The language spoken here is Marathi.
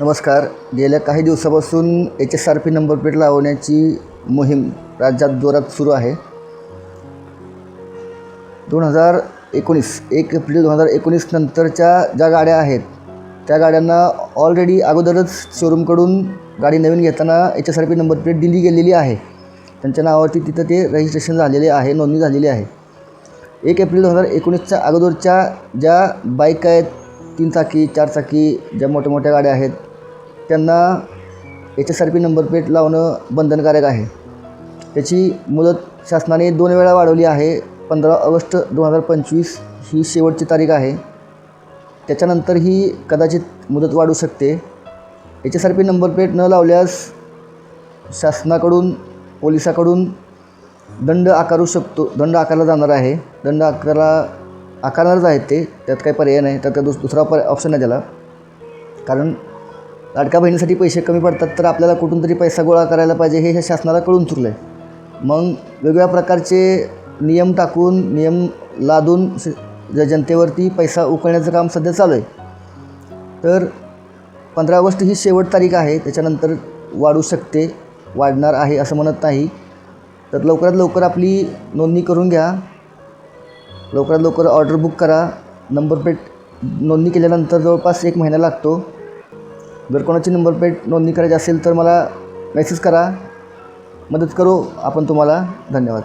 नमस्कार. गेल्या काही दिवसापासून HSRP नंबर प्लेट लावण्याची मोहीम राज्यात जोरात सुरू आहे. 1 एप्रिल 2019 नंतरच्या ज्या गाड्या आहेत त्या गाड्यांना ऑलरेडी अगोदरच शोरूमकडून गाडी नवीन घेताना HSRP नंबर प्लेट दिली गेलेली आहे. त्यांच्या नावावरती तिथं ते रजिस्ट्रेशन झालेले आहे, नोंदणी झालेली आहे. 1 एप्रिल 2019च्या अगोदरच्या ज्या बाईक आहेत, 3 चाकी 4 चाकी ज्या मोठ्या मोठ्या गाड्या आहेत त्यांना HSRP नंबर प्लेट लावणं बंधनकारक आहे. त्याची मुदत शासनाने 2 वेळा वाढवली आहे. 15 ऑगस्ट 2025 ही शेवटची तारीख आहे. त्याच्यानंतर ही कदाचित मुदत वाढू शकते. HSRP नंबर प्लेट न लावल्यास शासनाकडून, पोलिसाकडून दंड आकारला जाणार आहे. दंड आकारणारच आहेत ते, त्यात काही पर्याय नाही. त्यात दुसरा ऑप्शन नाही त्याला. कारण लाडक्या बहिणीसाठी पैसे कमी पडतात तर आपल्याला कुठून तरी पैसा गोळा करायला पाहिजे हे शासनाला कळून चुकलं आहे. मग वेगवेगळ्या प्रकारचे नियम टाकून, नियम लादून जनतेवरती पैसा उकळण्याचं काम सध्या चालू आहे. तर 15 ऑगस्ट ही शेवट तारीख आहे. त्याच्यानंतर वाढू शकते, वाढणार आहे असं म्हणत नाही. तर लवकरात लवकर आपली नोंदणी करून घ्या. लवकरात लवकर ऑर्डर बुक करा. नंबर प्लेट नोंदणी केल्यानंतर जवळपास 1 महिना लागतो. जर कोणाची नंबर प्लेट नोंदणी करायची असेल तर मला मेसेज करा, मदत करू आपण तुम्हाला. धन्यवाद.